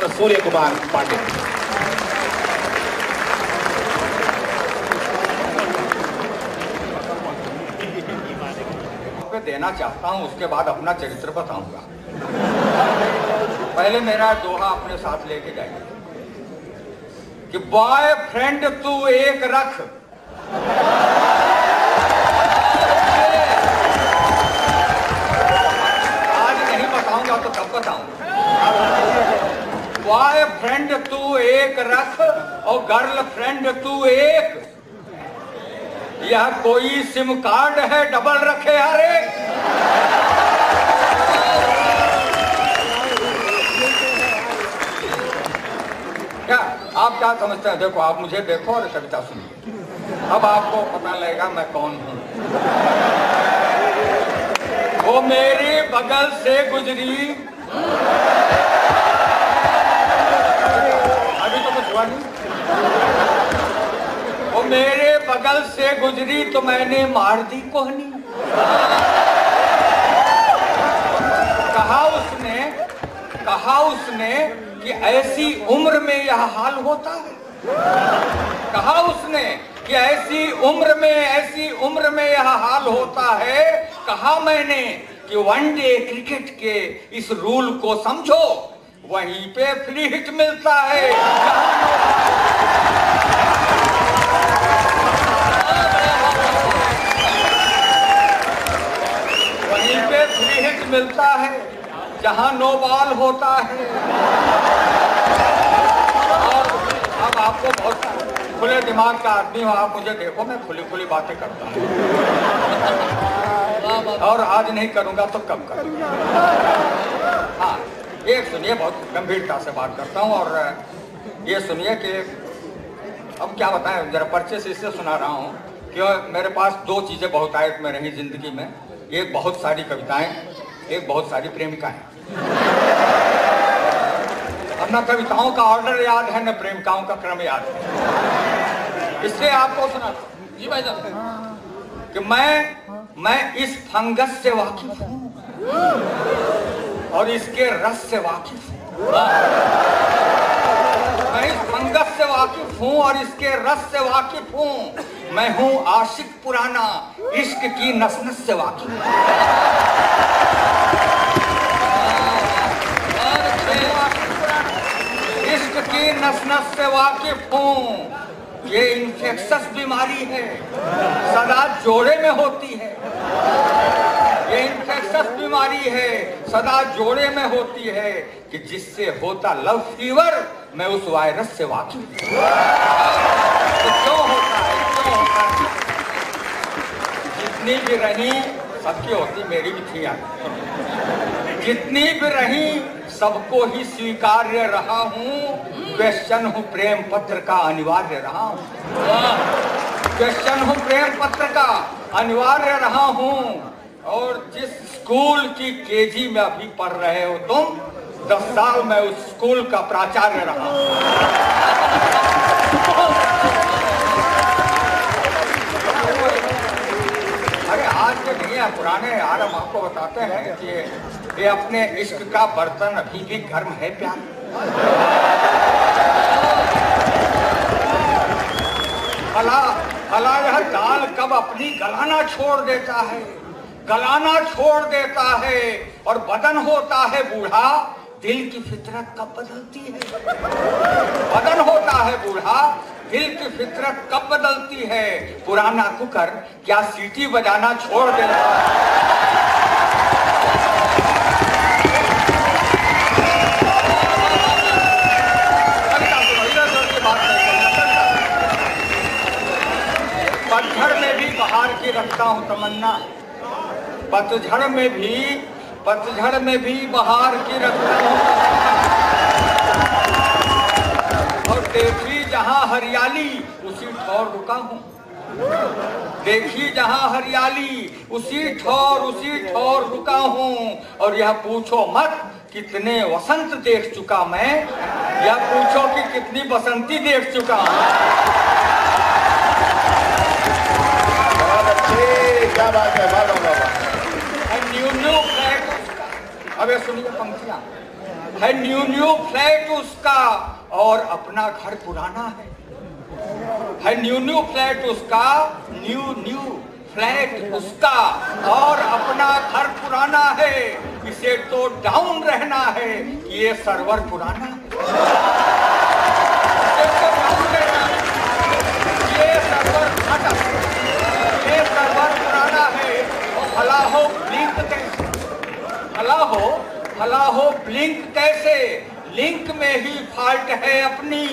Doctor Surya Kumar Pandey. देना चाहता हूं, उसके बाद अपना चरित्र बताऊंगा। पहले मेरा दोहा अपने साथ लेके जाइए कि बॉयफ्रेंड तू एक रख, आज नहीं बताऊंगा तो कब बताऊंगा। बॉयफ्रेंड तू एक रख और गर्लफ्रेंड तू एक, यह कोई सिम कार्ड है डबल रखे हर एक। क्या आप क्या समझते हैं? देखो, आप मुझे देखो और कविता सुनिए, अब आपको पता लगेगा मैं कौन हूं। वो मेरे बगल से गुजरी, अभी तो कुछ हुआ नहीं। वो मेरे बगल से गुजरी तो मैंने मार दी कोहनी। कहा उसने कि ऐसी उम्र में यह हाल होता है। कहा उसने कि ऐसी उम्र में यह हाल होता है। कहा मैंने कि वनडे क्रिकेट के इस रूल को समझो, वहीं पे फ्री हिट मिलता है। वहीं पे फ्री हिट मिलता है जहां नो बॉल होता है। और अब आपको बहुत खुले दिमाग का आदमी हो, आप मुझे देखो, मैं खुली खुली बातें करता हूँ और आज नहीं करूंगा तो कब करूंगा। हाँ, एक सुनिए, बहुत गंभीरता से बात करता हूँ और ये सुनिए कि अब क्या बताएं, जरा परिचय से इससे सुना रहा हूँ कि मेरे पास दो चीजें बहुत आयत में रही जिंदगी में, एक बहुत सारी कविताएं, एक बहुत सारी प्रेमिकाएं। अब न कविताओं का ऑर्डर याद है, न प्रेमिकाओं का क्रम याद है। इससे आपको सुनाता जी भाई साहब कि मैं इस फंगस से वाकिफ हूँ और इसके रस से वाकिफ हूँ। मैं इस फंगस से वाकिफ हूँ और इसके रस से वाकिफ हूँ। मैं हूँ आशिक पुराना, इश्क की नस नस से वाकिफ हूँ। इश्क की नस नस से वाकिफ हूँ। ये इन्फेक्शस बीमारी है, सदा जोड़े में होती है। ये इन्फेक्शस बीमारी है, सदा जोड़े में होती है कि जिससे होता लव फीवर, मैं उस वायरस से वाकिफ हूँ। तो क्यों होता है? जितनी भी रही सबकी होती, मेरी भी थी यार। जितनी भी रही सबको ही स्वीकार्य रहा हूँ। क्वेश्चन हूँ प्रेम पत्र का, अनिवार्य रहा हूँ। क्वेश्चन हूँ प्रेम पत्र का, अनिवार्य रहा हूँ। और जिस स्कूल की केजी में अभी पढ़ रहे हो तुम, 10 साल में उस स्कूल का प्राचार्य रहा हूँ। अरे आज के नहीं है, पुराने यार, हम आपको बताते हैं कि ये अपने इश्क का बर्तन अभी भी गर्म है प्यार। भला यह दाल कब अपनी गलाना छोड़ देता है, गलाना छोड़ देता है और बदन होता है बूढ़ा, दिल की फितरत कब बदलती है। बदन होता है बूढ़ा, दिल की फितरत कब बदलती है। पुराना कुकर क्या सीटी बजाना छोड़ देता है। पतझड़ में भी बहार की रखता हूँ तमन्ना, पतझड़ में भी बहार की रखता हूँ। और देखी जहाँ हरियाली उसी ठौर रुका हूँ। देखी जहाँ हरियाली उसी ठौर रुका हूँ। और यह पूछो मत कितने वसंत देख चुका मैं, यह पूछो कि कितनी बसंती देख चुका हूँ। क्या बात है, न्यू अब ये सुनिए पंक्तियां। है न्यू फ्लैट उसका और अपना घर पुराना है न्यू फ्लैट उसका, न्यू फ्लैट उसका और अपना घर पुराना है। इसे तो डाउन रहना है कि ये सर्वर पुराना है, इसे तो डाउन रहना है, ये सर्वर पुराना है। और भला हो ब्लिंक कैसे, भला हो ब्लिंक कैसे, लिंक में ही फॉल्ट है अपनी।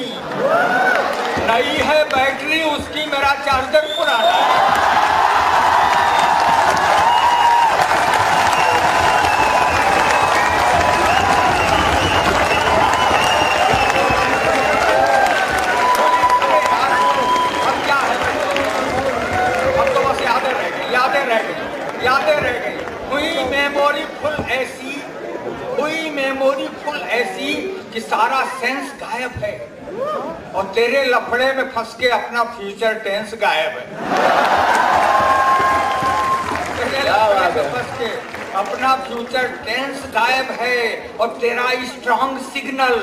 नई है बैटरी उसकी, मेरा चार्जर पुराना है। यादें रह गई, हुई मेमोरी फुल ऐसी कि सारा सेंस गायब है। और तेरे लफड़े में फंस के अपना फ्यूचर टेंस गायब है। तेरे लफड़े में फंस के अपना फ्यूचर टेंस गायब है। और तेरा स्ट्रॉन्ग सिग्नल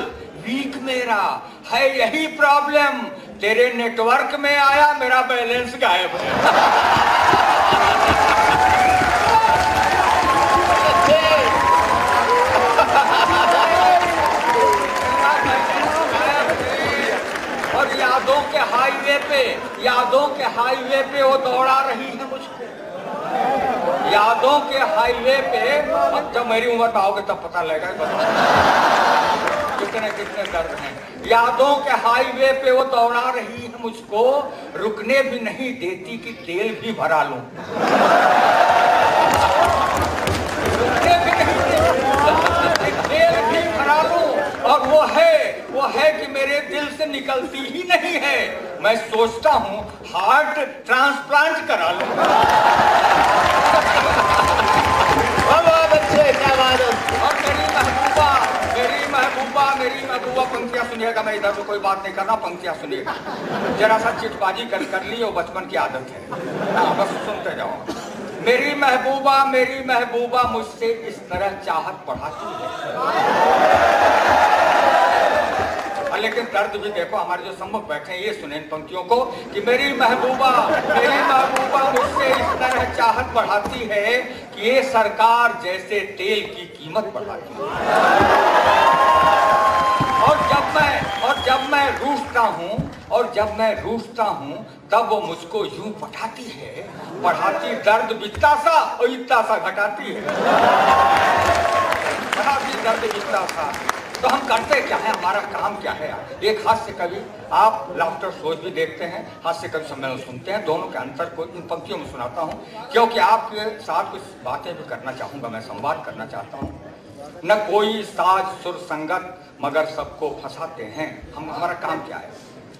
वीक मेरा है, यही प्रॉब्लम। तेरे नेटवर्क में आया, मेरा बैलेंस गायब है। और यादों के हाईवे पे वो दौड़ा रही है मुझको। यादों के हाईवे पे, जब मेरी उम्र में आओगे तब पता लगेगा कितने दर्द हैं। यादों के हाईवे पे वो दौड़ा रही है मुझको, रुकने भी नहीं देती कि तेल भी भरा लूं। रुकने भी नहीं देती, तेल भी भरा लूं। और वो है कि मेरे दिल से निकलती ही नहीं है। मैं सोचता हूँ हार्ट ट्रांसप्लांट करा लूं। बहुत अच्छे, क्या बात है। और मेरी महबूबा पंक्तियां सुनिएगा। मैं इधर तो कोई बात नहीं करना, पंक्तियां सुनिएगा। जरा सा चिटबाजी कर ली, वो बचपन की आदत है। हाँ, बस सुनते जाओ। मेरी महबूबा मुझसे इस तरह चाहत बढ़ाती है। लेकिन दर्द भी देखो, हमारे जो सम्मुख बैठे हैं ये सुने इन पंक्तियों को कि मेरी महबूबा मुझसे इस तरह चाहत बढ़ाती है कि ये सरकार जैसे तेल की कीमत बढ़ाती है। और जब मैं रूठता हूँ तब वो मुझको यूं पटाती है, बढ़ाती दर्द बिकता सा और इतना सा घटाती है। बढ़ाती दर्द बिकता सा। तो हम करते क्या है, हमारा काम क्या है? एक हास्य कवि, आप लाफ्टर शोज भी देखते हैं, हास्य कवि सम्मेलन सुनते हैं, दोनों के अंतर को इन पंक्तियों में सुनाता हूँ, क्योंकि आपके साथ कुछ बातें भी करना चाहूँगा, मैं संवाद करना चाहता हूँ। न कोई साज सुर संगत मगर सबको फंसाते हैं। हमारा काम क्या है?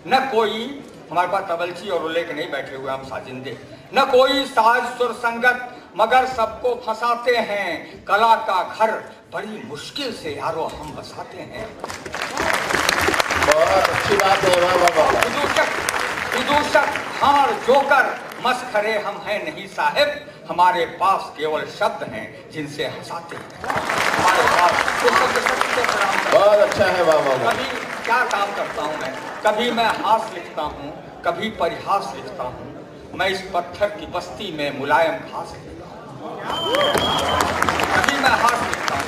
न कोई, हमारे पास तबलची और उल्ले के नहीं बैठे हुए हम साजिंदे। न कोई साज सुर संगत मगर सबको फंसाते हैं। कला का घर बड़ी मुश्किल से यारो हम बसाते हैं। बहुत अच्छी बात है। विदूषक हार जोकर मस्खरे हम हैं नहीं साहिब, हमारे पास केवल शब्द हैं जिनसे हंसाते हैं। हमारे पास बहुत अच्छा है। कभी क्या काम करता हूँ मैं, कभी मैं हास लिखता हूँ, कभी परिहास लिखता हूँ। मैं इस पत्थर की बस्ती में मुलायम घास लिखता हूँ। कभी मैं हास लिखता हूँ,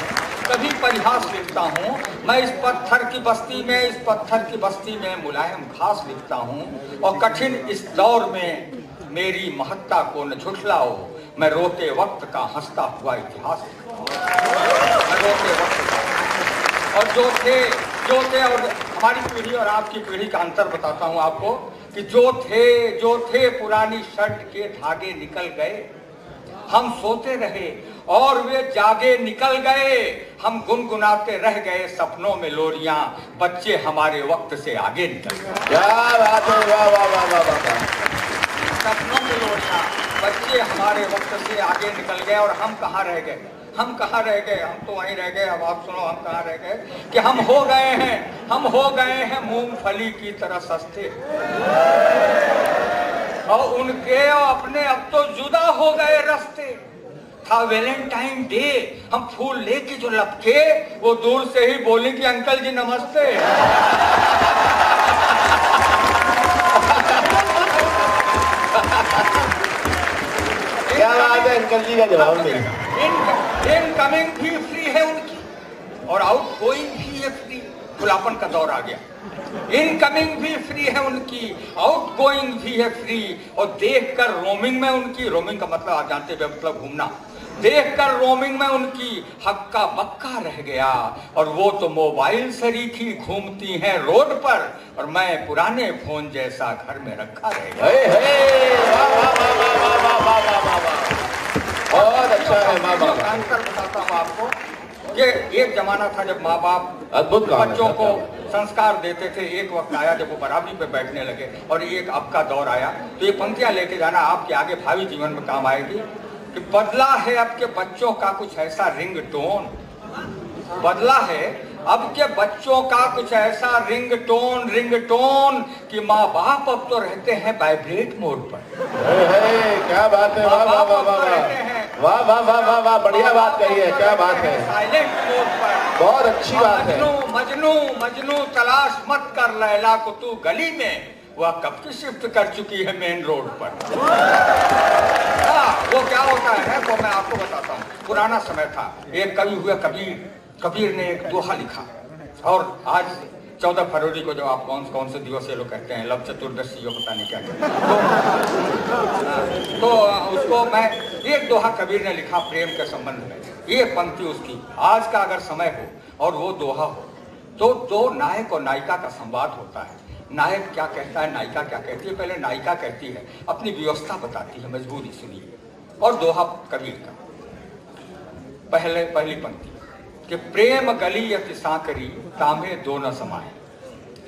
कभी परिहास लिखता हूँ। मैं इस पत्थर की बस्ती में मुलायम घास लिखता हूँ। और कठिन इस दौर में मेरी महत्ता को न झुठलाओ, मैं रोते वक्त का हंसता हुआ इतिहास लिखता हूँ। मैं रोते वक्त का, और जो थे और हमारी पीढ़ी और आपकी पीढ़ी का अंतर बताता हूँ आपको कि जो थे पुरानी शर्ट के धागे निकल गए। हम सोते रहे और वे जागे निकल गए। हम गुनगुनाते रह गए सपनों में लोरियां, बच्चे हमारे वक्त से आगे निकल गए। क्या बात है, वाह वाह वाह वाह वाह। सपनों में लोरियां, बच्चे हमारे वक्त से आगे निकल गए। और हम कहाँ रह गए? हम तो वहीं रह गए। अब आप सुनो, हम कहाँ रह गए कि हम हो गए हैं मूंगफली की तरह सस्ते। और उनके और अपने अब तो जुदा हो गए रास्ते। था वैलेंटाइन डे, हम फूल लेके जो लपके, वो दूर से ही बोली कि अंकल जी नमस्ते। क्या बात है, अंकल जी का जवाब नहीं। इनकमिंग भी फ्री है उनकी और आउट गोइंग भी है फ्री। खुलापन का दौर आ गया। इनकमिंग भी फ्री है उनकी, आउट गोइंग भी है फ्री। और देखकर रोमिंग में उनकी, रोमिंग का मतलब आप जानते हैं मतलब घूमना, देखकर रोमिंग में उनकी हक्का बक्का रह गया। और वो तो मोबाइल सरीखी घूमती हैं रोड पर, और मैं पुराने फोन जैसा घर में रखा रह गया। बहुत अच्छा है। बताता हूँ आपको, ये एक जमाना था जब माँ बाप अद्भुत बच्चों को संस्कार देते थे। एक वक्त आया जब वो बराबरी पे बैठने लगे, और एक अब का दौर आया। तो ये पंक्तियां लेके जाना आपके आगे भावी जीवन में काम आएगी कि बदला है अब के बच्चों का कुछ ऐसा रिंगटोन, बदला है अब के बच्चों का कुछ ऐसा रिंगटोन कि माँ बाप अब तो रहते हैं वाइब्रेट मोड पर। क्या बात है, वाह वाह वाह वाह वाह वाह वाह वाह वाह, बढ़िया बात कही है, क्या बात है, साइलेंट मोड पर। बहुत अच्छी बात है। मजनू तलाश मत कर लैला को तू गली में, वह कब की शिफ्ट कर चुकी है मेन रोड पर। वो क्या होता है वो मैं आपको बताता हूँ। पुराना समय था, एक कवि हुआ कबीर ने एक दोहा लिखा। और आज 14 फरवरी को जो आप कौन से दिवस ये लोग कहते हैं, लव चतुर्दशी हो पता नहीं क्या तो उसको मैं एक दोहा कबीर ने लिखा प्रेम के संबंध में। ये पंक्ति उसकी, आज का अगर समय हो और वो दोहा हो, तो दो नायक और नायिका का संवाद होता है। नायक क्या कहता है, नायिका क्या कहती है। पहले नायिका कहती है, अपनी व्यवस्था बताती है, मजबूरी सुनिए। और दोहा कबीर का, पहली पंक्ति कि प्रेम गली अति सांकरी तामे दो न समाए।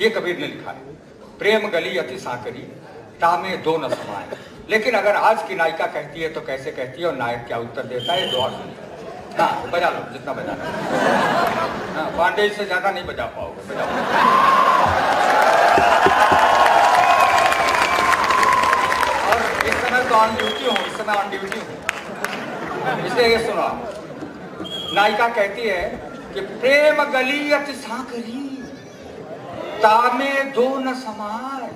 ये कबीर ने लिखा है, प्रेम गली अति सांकरी तामे दो न समाए। लेकिन अगर आज की नायिका कहती है तो कैसे कहती है, और नायक क्या उत्तर देता है, दोहा सुनिए। हाँ बजा लो जितना बजाना। हाँ, पांडे से ज्यादा नहीं बजा पाओगे, बजा और इस समय तो ऑन ड्यूटी हूँ, इस समय ऑन ड्यूटी हूँ, इसलिए ये सुनो। नायिका कहती है कि प्रेम गली अति सांकरी तामे दो न समाए।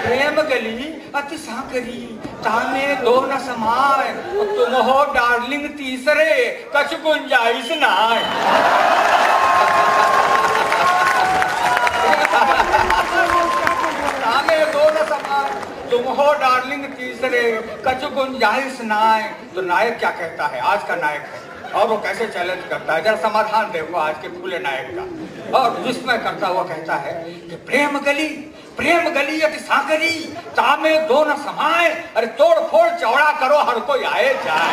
प्रेम गली अति सांकरी तामे दो न समाए, तुम हो डार्लिंग तीसरे कछ गुंजाइश नाय। तामे दो न समाए, तुम हो डार्लिंग तीसरे कछ गुंजाइश नाय। तो नायक क्या कहता है, आज का नायक है, और वो कैसे चैलेंज करता है, जरा समाधान देखो आज के खुले नायक का। और विस्मय करता हुआ कहता है कि प्रेम गली अति सांकरी तामे दो न समाए। अरे तोड़ फोड़ चौड़ा करो, हर कोई आए जाए।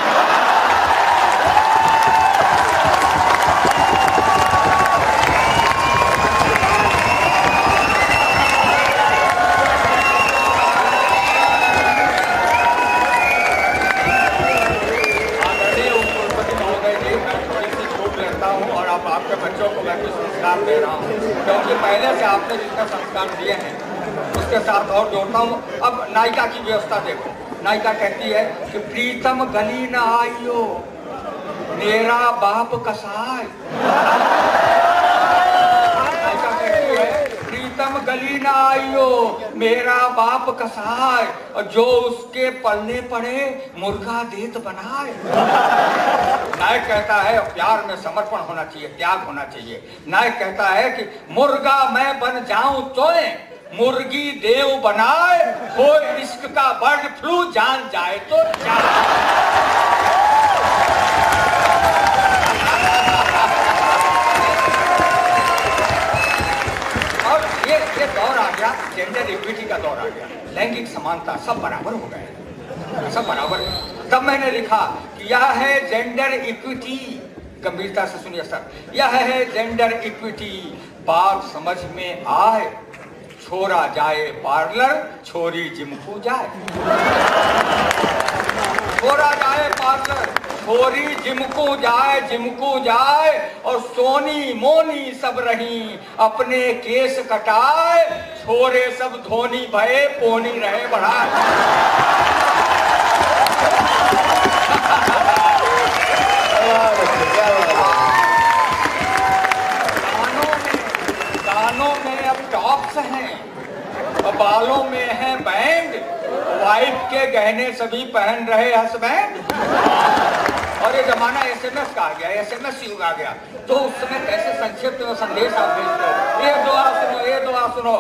आपके बच्चों को मैं कुछ संस्कार दे रहा हूँ, क्योंकि पहले से आपने जितने संस्कार दिए हैं उसके साथ और जोड़ता हूँ। अब नायिका की व्यवस्था देखो। नायिका कहती है कि प्रीतम गली न आइयो मेरा बाप कसाय। नायिका कहती है प्रीतम गली न आइयो मेरा बाप कसाय, और जो उसके पलने पड़े मुर्गा देत बनाए। नायक कहता है प्यार में समर्पण होना चाहिए, त्याग होना चाहिए। नायक कहता है कि मुर्गा मैं बन जाऊं तो मुर्गी देव बनाए, हो इश्क का बर्ड फ्लू जान जाए तो जाए। ये दौर आ गया, जेंडर इक्विटी का दौर आ गया, लैंगिक समानता, सब बराबर हो गए, सब बराबर। तब मैंने लिखा कि यह है जेंडर इक्विटी। गंभीरता से सुनिए सर, यह है जेंडर इक्विटी। बात समझ में आए, छोरा जाए पार्लर, छोरी जिम को जाए। छोरा जाए पार्लर, छोरी जिम को जाए, और सोनी मोनी सब रही अपने केस कटाए, छोरे सब धोनी भये पोनी रहे बढ़ाए। कानों में अब टॉप्स हैं, बालों में है बैंड, वाइफ के गहने सभी पहन रहे हस्बैंड। और ये जमाना SMS का आ गया, SMS युग आ गया। तो उस समय कैसे संक्षिप्त में संदेश आप भेजते हो, ये दुआ सुनो, ये दुआ सुनो।